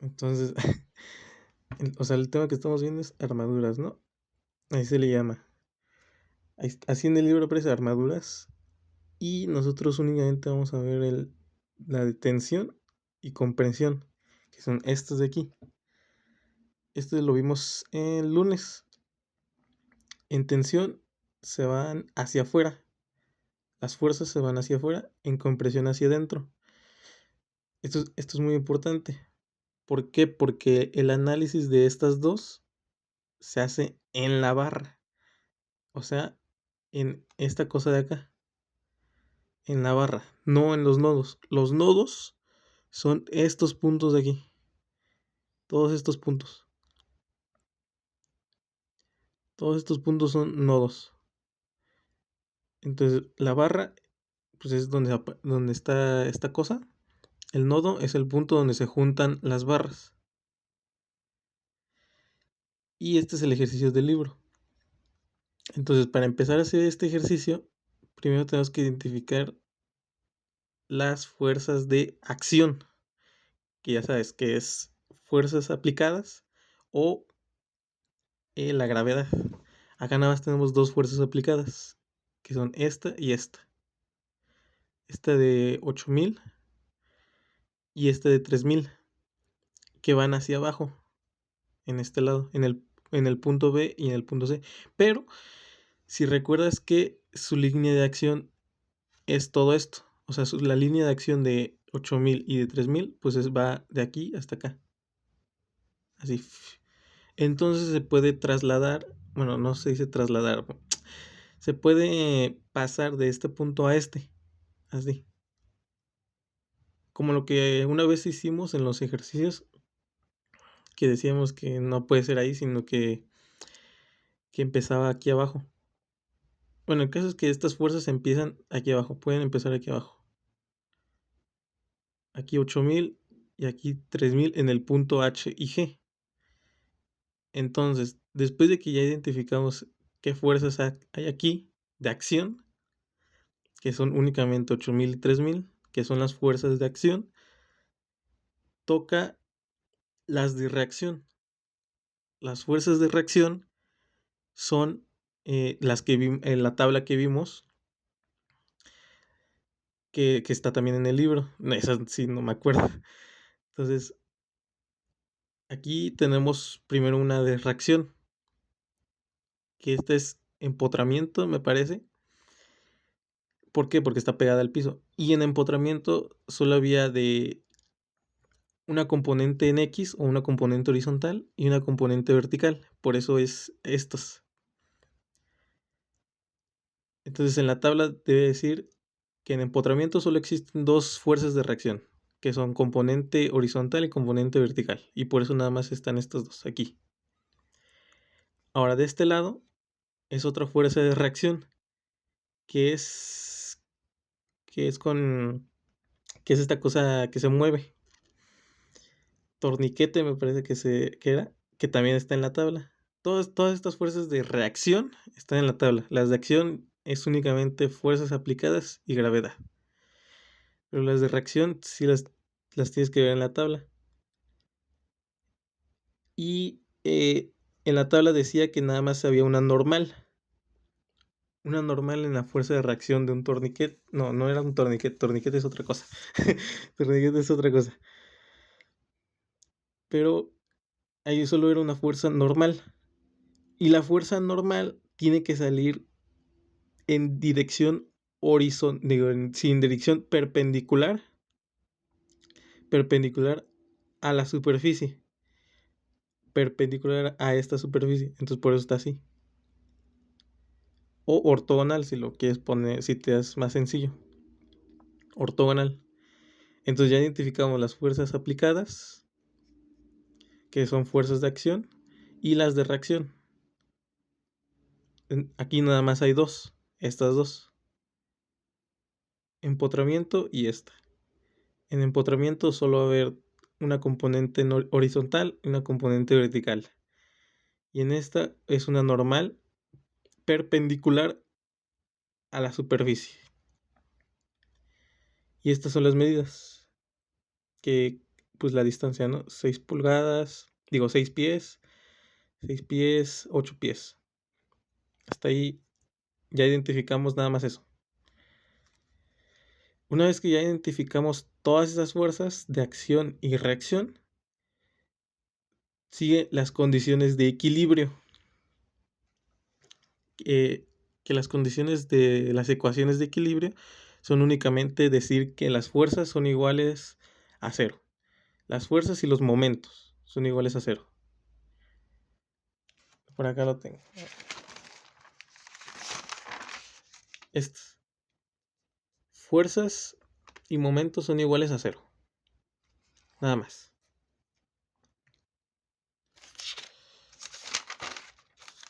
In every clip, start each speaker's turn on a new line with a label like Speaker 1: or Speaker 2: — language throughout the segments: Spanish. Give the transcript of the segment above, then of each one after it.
Speaker 1: Entonces, el tema que estamos viendo es armaduras, ¿no? Ahí se le llama. Así en el libro aparece armaduras. Y nosotros únicamente vamos a ver la de tensión y comprensión, que son estos de aquí. Este lo vimos el lunes. En tensión se van hacia afuera. Las fuerzas se van hacia afuera, en compresión hacia adentro. Esto es muy importante. ¿Por qué? Porque el análisis de estas dos se hace en la barra. O sea, en esta cosa de acá. En la barra, no en los nodos. Los nodos son estos puntos de aquí. Todos estos puntos. Todos estos puntos son nodos. Entonces, la barra, pues es donde está esta cosa. El nodo es el punto donde se juntan las barras. Y este es el ejercicio del libro. Entonces, para empezar a hacer este ejercicio, primero tenemos que identificar las fuerzas de acción, que ya sabes que es fuerzas aplicadas o la gravedad. Acá nada más tenemos dos fuerzas aplicadas, que son esta y esta. Esta de 8000 y esta de 3000, que van hacia abajo, en este lado, en el punto B y en el punto C. Pero, si recuerdas que su línea de acción es todo esto, o sea, la línea de acción de 8000 y de 3000, pues va de aquí hasta acá. Así. Entonces se puede trasladar, bueno, no se dice trasladar, se puede pasar de este punto a este, así. Como lo que una vez hicimos en los ejercicios, que decíamos que no puede ser ahí, sino que empezaba aquí abajo. Bueno, el caso es que estas fuerzas empiezan aquí abajo, pueden empezar aquí abajo. Aquí 8000 y aquí 3000 en el punto H y G. Entonces, después de que ya identificamos qué fuerzas hay aquí de acción, que son únicamente 8000 y 3000, que son las fuerzas de acción, toca las de reacción. Las fuerzas de reacción son las que en la tabla que vimos, que está también en el libro. Esa sí no me acuerdo. Entonces, aquí tenemos primero una de reacción, que esta es empotramiento, me parece. ¿Por qué? Porque está pegada al piso. Y en empotramiento solo había de una componente en X o una componente horizontal y una componente vertical. Por eso es estos. Entonces en la tabla debe decir que en empotramiento solo existen dos fuerzas de reacción, que son componente horizontal y componente vertical. Y por eso nada más están estas dos aquí. Ahora de este lado es otra fuerza de reacción, que es que es con que es esta cosa que se mueve. Torniquete me parece que era, que también está en la tabla. Todas estas fuerzas de reacción están en la tabla. Las de acción es únicamente fuerzas aplicadas y gravedad. Pero las de reacción sí las tienes que ver en la tabla. Y en la tabla decía que nada más había una normal. Una normal en la fuerza de reacción de un torniquete. No, no era un torniquete. Torniquete es otra cosa. Torniquete es otra cosa. Pero ahí solo era una fuerza normal. Y la fuerza normal tiene que salir en dirección sin dirección perpendicular a la superficie, perpendicular a esta superficie. Entonces por eso está así. O ortogonal, si lo quieres poner, si te es más sencillo. Ortogonal. Entonces ya identificamos las fuerzas aplicadas, que son fuerzas de acción, y las de reacción. Aquí nada más hay dos, estas dos. Empotramiento y esta. En empotramiento solo va a haber una componente horizontal y una componente vertical. Y en esta es una normal perpendicular a la superficie. Y estas son las medidas que pues la distancia, ¿no? 6 pulgadas, 6 pies, 6 pies, 8 pies. Hasta ahí ya identificamos nada más eso. Una vez que ya identificamos todas esas fuerzas de acción y reacción, sigue las condiciones de equilibrio. Que las condiciones de las ecuaciones de equilibrio son únicamente decir que las fuerzas son iguales a cero. Las fuerzas y los momentos son iguales a cero. Por acá lo tengo. Estas fuerzas y momentos son iguales a cero. Nada más.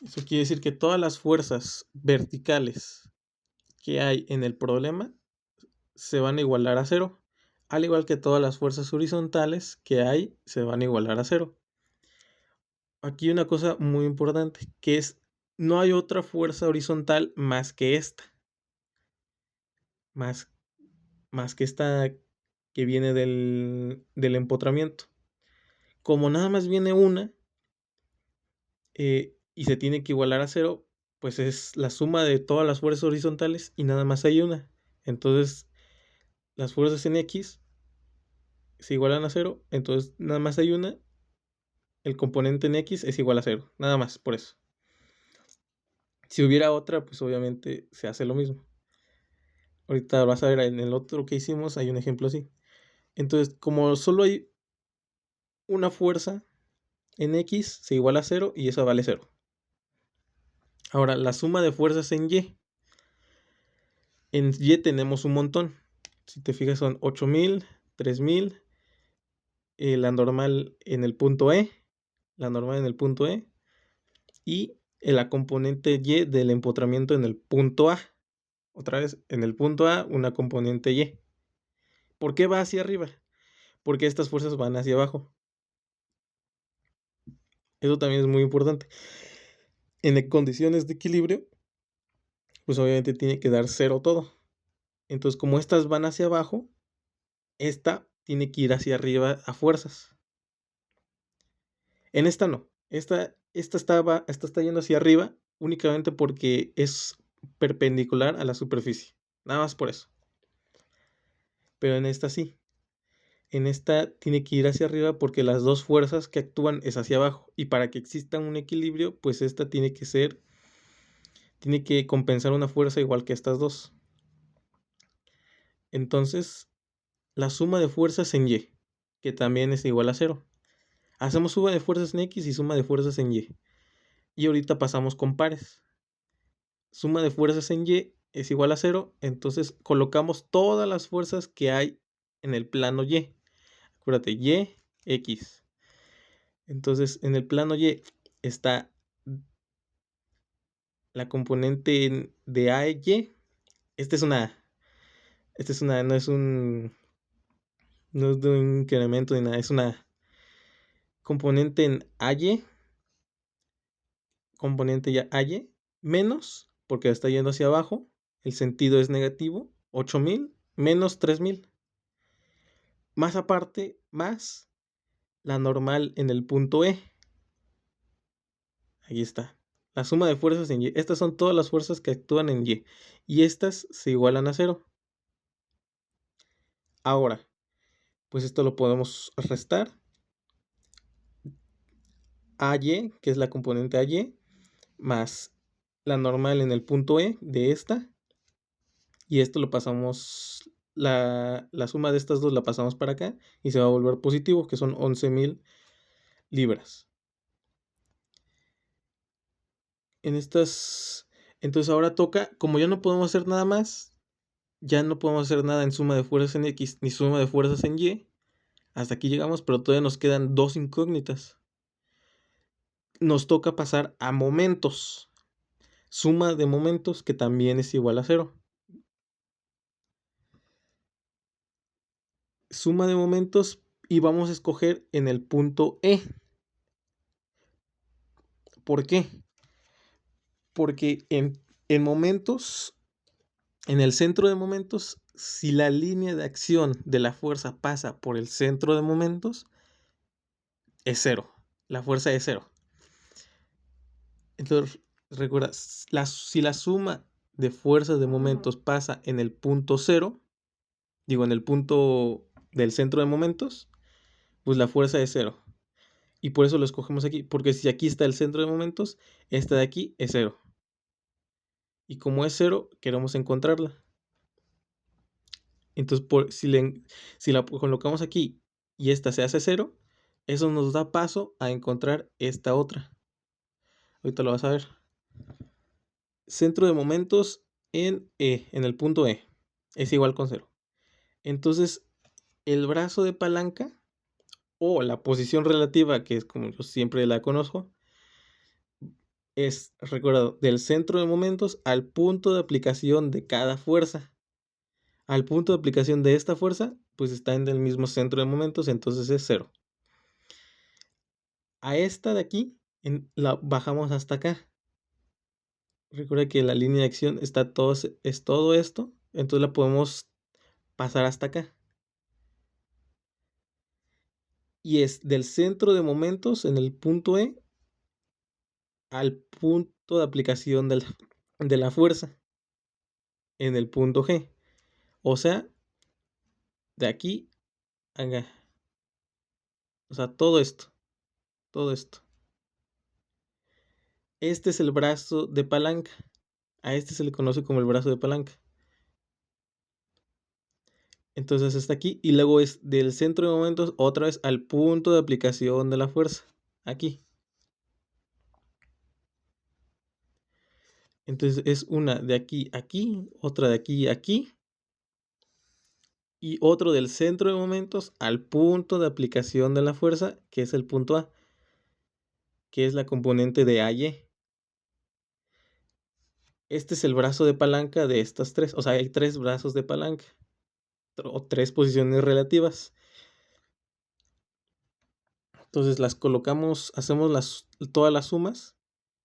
Speaker 1: Eso quiere decir que todas las fuerzas verticales que hay en el problema se van a igualar a cero, al igual que todas las fuerzas horizontales que hay se van a igualar a cero. Aquí una cosa muy importante, que es, no hay otra fuerza horizontal más que esta. Más que esta que viene del empotramiento. Como nada más viene una y se tiene que igualar a cero, pues es la suma de todas las fuerzas horizontales y nada más hay una. Entonces, las fuerzas en X se igualan a cero, entonces nada más hay una. El componente en X es igual a cero, nada más, por eso. Si hubiera otra, pues obviamente se hace lo mismo. Ahorita vas a ver en el otro que hicimos, hay un ejemplo así. Entonces, como solo hay una fuerza en X, se iguala a 0 y eso vale 0. Ahora, la suma de fuerzas en Y. En Y tenemos un montón. Si te fijas, son 8000, 3000, la normal en el punto E, la normal en el punto E, y la componente Y del empotramiento en el punto A. Otra vez, en el punto A, una componente Y. ¿Por qué va hacia arriba? Porque estas fuerzas van hacia abajo. Eso también es muy importante. En condiciones de equilibrio, pues obviamente tiene que dar 0 todo. Entonces, como estas van hacia abajo, esta tiene que ir hacia arriba a fuerzas. En esta no. Esta está yendo hacia arriba únicamente porque es perpendicular a la superficie. Nada más por eso. Pero en esta sí. En esta tiene que ir hacia arriba porque las dos fuerzas que actúan es hacia abajo. Y para que exista un equilibrio, pues esta tiene que compensar una fuerza igual que estas dos. Entonces, la suma de fuerzas en Y, que también es igual a 0. Hacemos suma de fuerzas en X y suma de fuerzas en Y. Y ahorita pasamos con pares. Suma de fuerzas en Y es igual a 0. Entonces colocamos todas las fuerzas que hay en el plano Y. Acuérdate, Y, X. Entonces en el plano Y está la componente de A y Y. Esta es una, no es de un incremento ni nada, es una componente en AY, componente ya AY, menos, porque está yendo hacia abajo, el sentido es negativo, 8000 menos 3000. Más aparte, más la normal en el punto E. Ahí está. La suma de fuerzas en Y. Estas son todas las fuerzas que actúan en Y. Y estas se igualan a 0. Ahora, pues esto lo podemos restar. AY, que es la componente AY, más la normal en el punto E de esta. Y esto lo pasamos, la suma de estas dos la pasamos para acá y se va a volver positivo, que son 11.000 libras. Entonces ahora toca, como ya no podemos hacer nada más, ya no podemos hacer nada en suma de fuerzas en X ni suma de fuerzas en Y. Hasta aquí llegamos, pero todavía nos quedan dos incógnitas. Nos toca pasar a momentos. Suma de momentos que también es igual a 0. Suma de momentos y vamos a escoger en el punto E. ¿Por qué? Porque en momentos, en el centro de momentos, si la línea de acción de la fuerza pasa por el centro de momentos, es cero. La fuerza es cero. Entonces, recuerda, si la suma de fuerzas de momentos pasa en el punto cero, digo, en el punto del centro de momentos, pues la fuerza es cero. Y por eso lo escogemos aquí, porque si aquí está el centro de momentos, esta de aquí es cero. Y como es cero, queremos encontrarla. Entonces, si la colocamos aquí y esta se hace cero, eso nos da paso a encontrar esta otra. Ahorita lo vas a ver. Centro de momentos en E, en el punto E, es igual con cero. Entonces, el brazo de palanca o la posición relativa, que es como yo siempre la conozco, es, recuerdo, del centro de momentos al punto de aplicación de cada fuerza. Al punto de aplicación de esta fuerza, pues está en el mismo centro de momentos, entonces es cero. A esta de aquí la bajamos hasta acá. Recuerda que la línea de acción está es todo esto, entonces la podemos pasar hasta acá. Y es del centro de momentos en el punto E al punto de aplicación de la fuerza en el punto G. O sea, de aquí a acá. O sea, todo esto. Todo esto. Este es el brazo de palanca. A este se le conoce como el brazo de palanca. Entonces está aquí y luego es del centro de momentos otra vez al punto de aplicación de la fuerza. Aquí. Entonces es una de aquí a aquí, otra de aquí a aquí y otro del centro de momentos al punto de aplicación de la fuerza, que es el punto A, que es la componente de AY. Este es el brazo de palanca de estas tres. O sea, hay tres brazos de palanca o tres posiciones relativas. Entonces las colocamos, hacemos todas las sumas,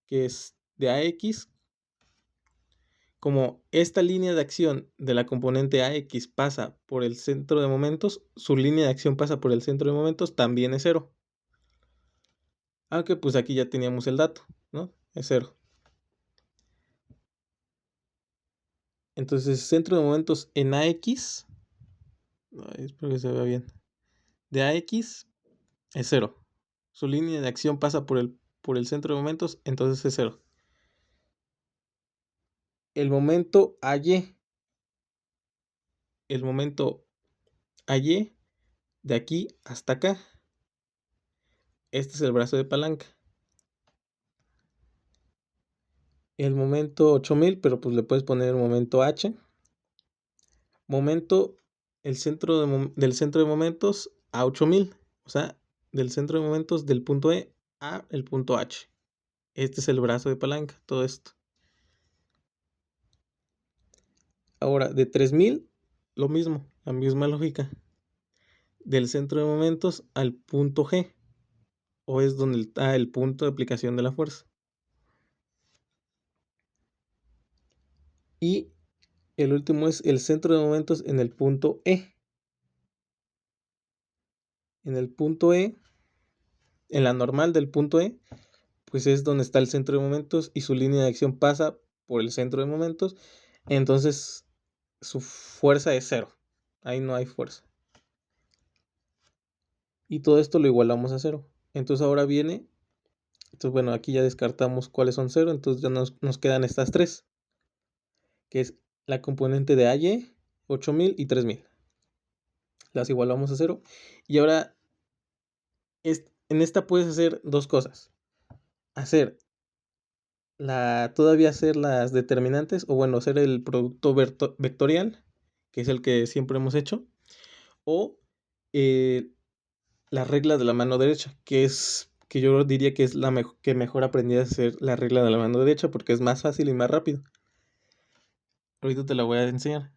Speaker 1: que es de AX. Como esta línea de acción de la componente AX pasa por el centro de momentos, su línea de acción pasa por el centro de momentos, también es cero. Aunque pues aquí ya teníamos el dato, ¿no? Es cero. Entonces, centro de momentos en AX, espero que se vea bien, de AX es cero. Su línea de acción pasa por el centro de momentos, entonces es cero. El momento AY, el momento AY, de aquí hasta acá, este es el brazo de palanca. El momento 8000, pero pues le puedes poner momento H. Momento, el centro del centro de momentos a 8000. O sea, del centro de momentos del punto E a el punto H. Este es el brazo de palanca, todo esto. Ahora, de 3000, lo mismo, la misma lógica. Del centro de momentos al punto G, o es donde está el punto de aplicación de la fuerza. Y el último es el centro de momentos en el punto E. En el punto E, en la normal del punto E, pues es donde está el centro de momentos y su línea de acción pasa por el centro de momentos. Entonces su fuerza es cero. Ahí no hay fuerza. Y todo esto lo igualamos a cero. Entonces ahora viene, entonces bueno, aquí ya descartamos cuáles son cero. Entonces ya nos quedan estas tres, que es la componente de AY, 8000 y 3000. Las igualamos a cero. Y ahora en esta puedes hacer dos cosas. Todavía hacer las determinantes, o bueno, hacer el producto vectorial, que es el que siempre hemos hecho, o la regla de la mano derecha, que yo diría que es que mejor aprendí a hacer la regla de la mano derecha porque es más fácil y más rápido. Ahorita te la voy a enseñar.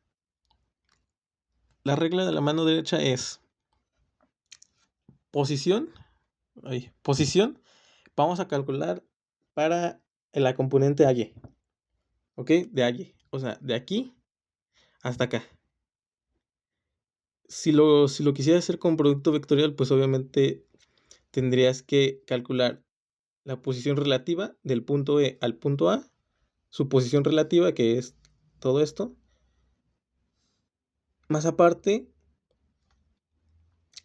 Speaker 1: La regla de la mano derecha es posición, posición, vamos a calcular para la componente AY, ¿ok? De AY, o sea, de aquí hasta acá. Si lo quisieras hacer con producto vectorial, pues obviamente tendrías que calcular la posición relativa del punto E al punto A, su posición relativa, que es todo esto, más aparte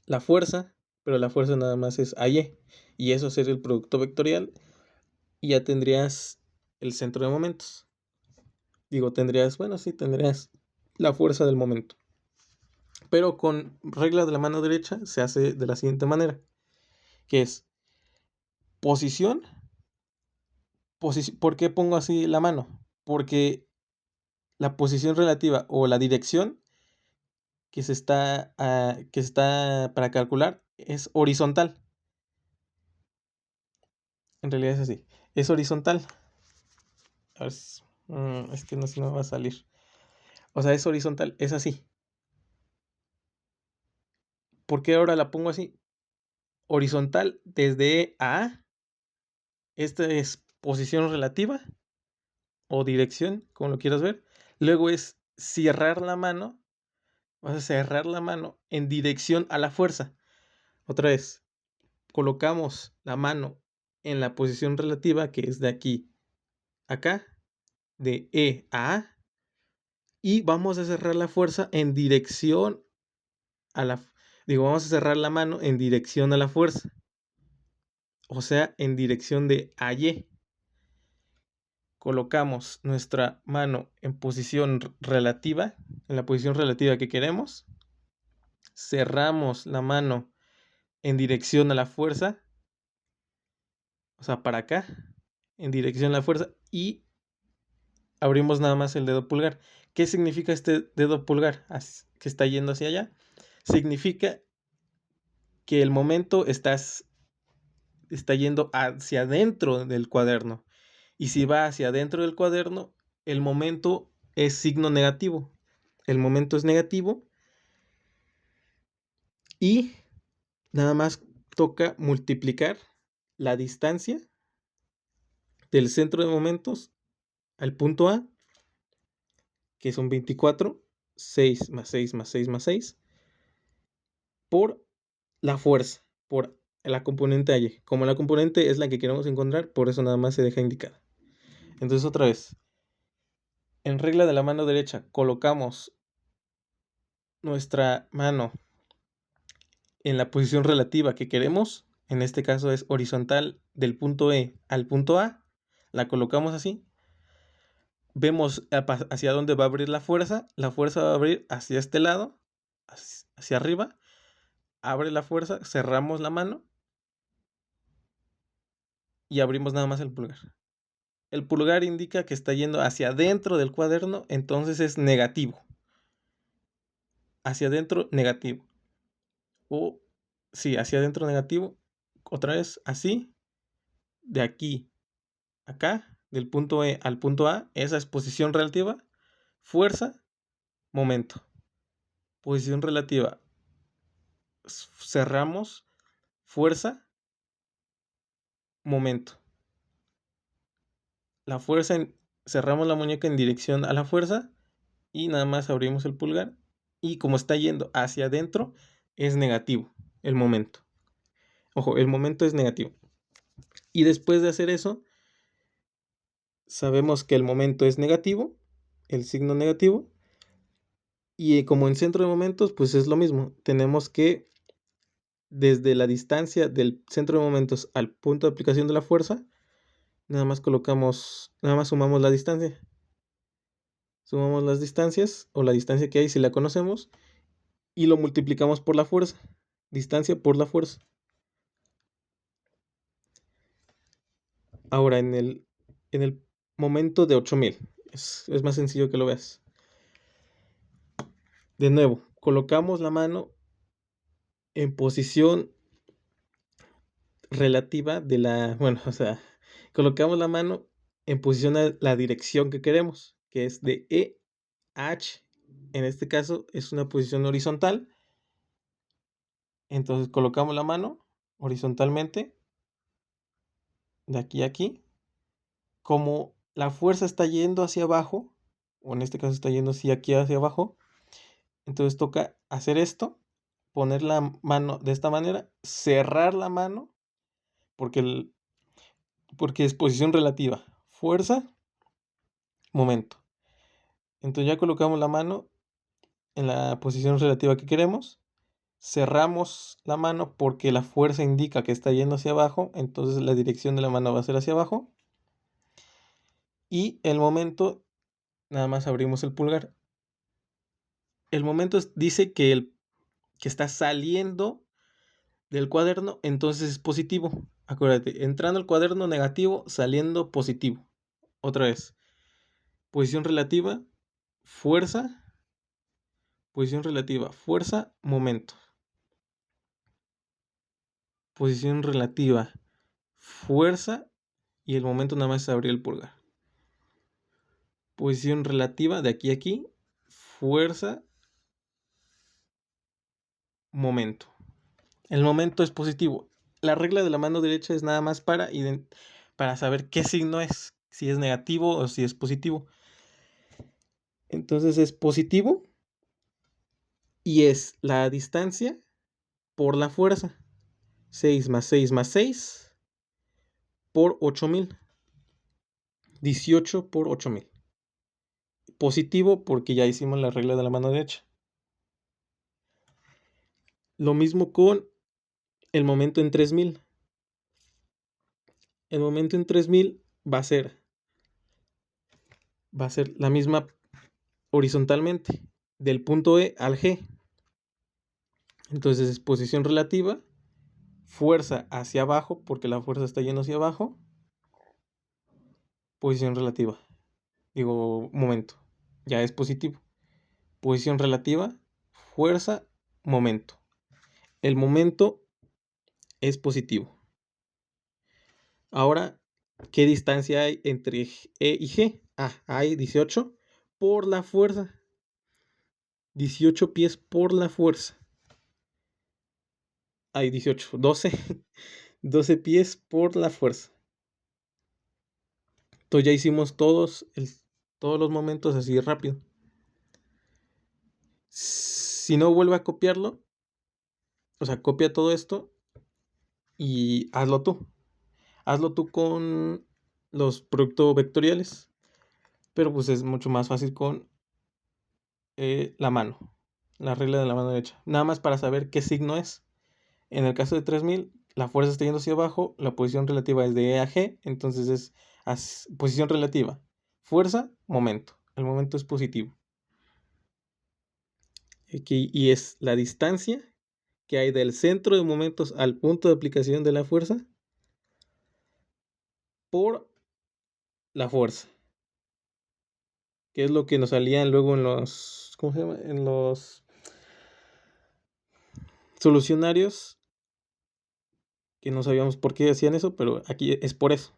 Speaker 1: la fuerza, pero la fuerza nada más es AY, y eso sería el producto vectorial, y ya tendrías el centro de momentos. Digo, tendrías la fuerza del momento. Pero con regla de la mano derecha se hace de la siguiente manera, que es posición. ¿Por qué pongo así la mano? Porque la posición relativa o la dirección que está para calcular es horizontal. En realidad es así. Es horizontal. A ver, es que no se me va a salir. O sea, es horizontal, es así. ¿Por qué ahora la pongo así? Horizontal desde E a A. Esta es posición relativa o dirección, como lo quieras ver. Luego es cerrar la mano. Vas a cerrar la mano en dirección a la fuerza. Otra vez, colocamos la mano en la posición relativa, que es de aquí a acá, de E a A, y vamos a cerrar la fuerza en dirección a vamos a cerrar la mano en dirección a la fuerza, o sea, en dirección de AY. Colocamos nuestra mano en posición relativa, en la posición relativa que queremos, cerramos la mano en dirección a la fuerza, o sea, para acá, en dirección a la fuerza, y abrimos nada más el dedo pulgar. ¿Qué significa este dedo pulgar que está yendo hacia allá? Significa que el momento está yendo hacia adentro del cuaderno. Y si va hacia adentro del cuaderno, el momento es signo negativo. El momento es negativo y nada más toca multiplicar la distancia del centro de momentos al punto A, que son 24, 6 más 6 más 6 más 6, por la fuerza, por la componente Y. Como la componente es la que queremos encontrar, por eso nada más se deja indicada. Entonces otra vez, en regla de la mano derecha, colocamos nuestra mano en la posición relativa que queremos. En este caso es horizontal del punto E al punto A. La colocamos así. Vemos hacia dónde va a abrir la fuerza. La fuerza va a abrir hacia este lado, hacia arriba. Abre la fuerza, cerramos la mano y abrimos nada más el pulgar. El pulgar indica que está yendo hacia adentro del cuaderno, entonces es negativo. Hacia adentro, negativo. O, sí, hacia adentro, negativo. Otra vez, así. De aquí, acá, del punto E al punto A, esa es posición relativa. Fuerza, momento. Posición relativa. Cerramos. Fuerza, momento. La fuerza, cerramos la muñeca en dirección a la fuerza y nada más abrimos el pulgar. Y como está yendo hacia adentro, es negativo el momento. Ojo, el momento es negativo. Y después de hacer eso, sabemos que el momento es negativo, el signo negativo. Y como en centro de momentos, pues es lo mismo. Tenemos que, desde la distancia del centro de momentos al punto de aplicación de la fuerza, nada más sumamos la distancia. Sumamos las distancias o la distancia que hay si la conocemos y lo multiplicamos por la fuerza. Distancia por la fuerza. Ahora, en el momento de 8000, es más sencillo que lo veas. De nuevo, colocamos la mano en posición relativa colocamos la mano en posición a la dirección que queremos, que es de E a H. En este caso es una posición horizontal. Entonces colocamos la mano horizontalmente de aquí a aquí. Como la fuerza está yendo hacia abajo, o en este caso está yendo aquí hacia abajo, Entonces toca hacer esto, poner la mano de esta manera, cerrar la mano, porque, porque es posición relativa. Fuerza, momento. Entonces ya colocamos la mano en la posición relativa que queremos. Cerramos la mano porque la fuerza indica que está yendo hacia abajo, entonces la dirección de la mano va a ser hacia abajo. Y el momento, nada más abrimos el pulgar. El momento dice que está saliendo del cuaderno, entonces es positivo. Acuérdate, entrando al cuaderno negativo, saliendo positivo. Otra vez. Posición relativa, fuerza, posición relativa, fuerza, momento. Posición relativa, fuerza, y el momento nada más es abrir el pulgar. Posición relativa de aquí a aquí, fuerza, momento. El momento es positivo. La regla de la mano derecha es nada más para saber qué signo es, si es negativo o si es positivo. Entonces es positivo y es la distancia por la fuerza. 6 más 6 más 6 por 8000. 18 por 8000. Positivo porque ya hicimos la regla de la mano derecha. Lo mismo con el momento en 3000. El momento en 3000 va a ser la misma horizontalmente, del punto E al G. Entonces es posición relativa, fuerza hacia abajo, porque la fuerza está yendo hacia abajo, posición relativa, digo momento, ya es positivo. Posición relativa, fuerza, momento. El momento es positivo. Ahora, ¿qué distancia hay entre E y G? Hay 18 por la fuerza. 18 pies por la fuerza. Hay 18, 12. 12 pies por la fuerza. Entonces ya hicimos todos los momentos así rápido. Si no, vuelve a copiarlo. O sea, copia todo esto y hazlo tú. Hazlo tú con los productos vectoriales. Pero pues es mucho más fácil con la mano. La regla de la mano derecha. Nada más para saber qué signo es. En el caso de 3000, la fuerza está yendo hacia abajo. La posición relativa es de E a G. Entonces es posición relativa. Fuerza, momento. El momento es positivo. Y es la distancia que hay del centro de momentos al punto de aplicación de la fuerza por la fuerza. Que es lo que nos salían luego en los, ¿cómo se llama? En los solucionarios, que no sabíamos por qué hacían eso, pero aquí es por eso.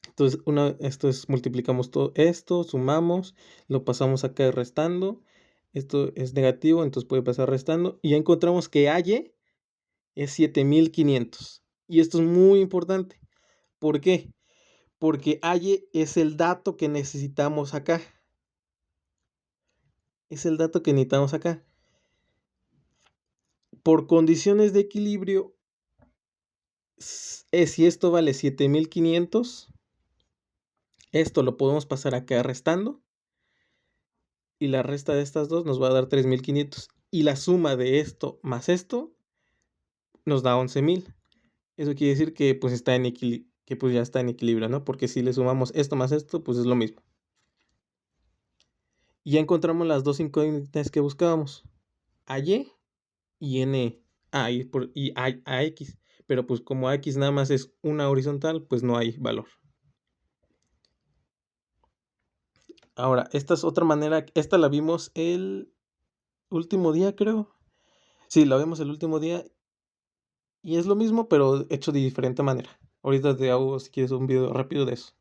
Speaker 1: Entonces, esto es, multiplicamos todo esto, sumamos, lo pasamos acá restando. Esto es negativo, entonces puede pasar restando. Y ya encontramos que Y es 7500. Y esto es muy importante. ¿Por qué? Porque Y es el dato que necesitamos acá. Es el dato que necesitamos acá. Por condiciones de equilibrio, si esto vale 7500, esto lo podemos pasar acá restando. Y la resta de estas dos nos va a dar 3500. Y la suma de esto más esto nos da 11000. Eso quiere decir que pues está en que pues ya está en equilibrio, ¿no? Porque si le sumamos esto más esto, pues es lo mismo. Y ya encontramos las dos incógnitas que buscábamos. AY y N. Y AX. Pero pues como AX nada más es una horizontal, pues no hay valor. Ahora, esta es otra manera. Esta la vimos el último día, creo. Sí, la vimos el último día. Y es lo mismo, pero hecho de diferente manera. Ahorita te hago, si quieres, un video rápido de eso.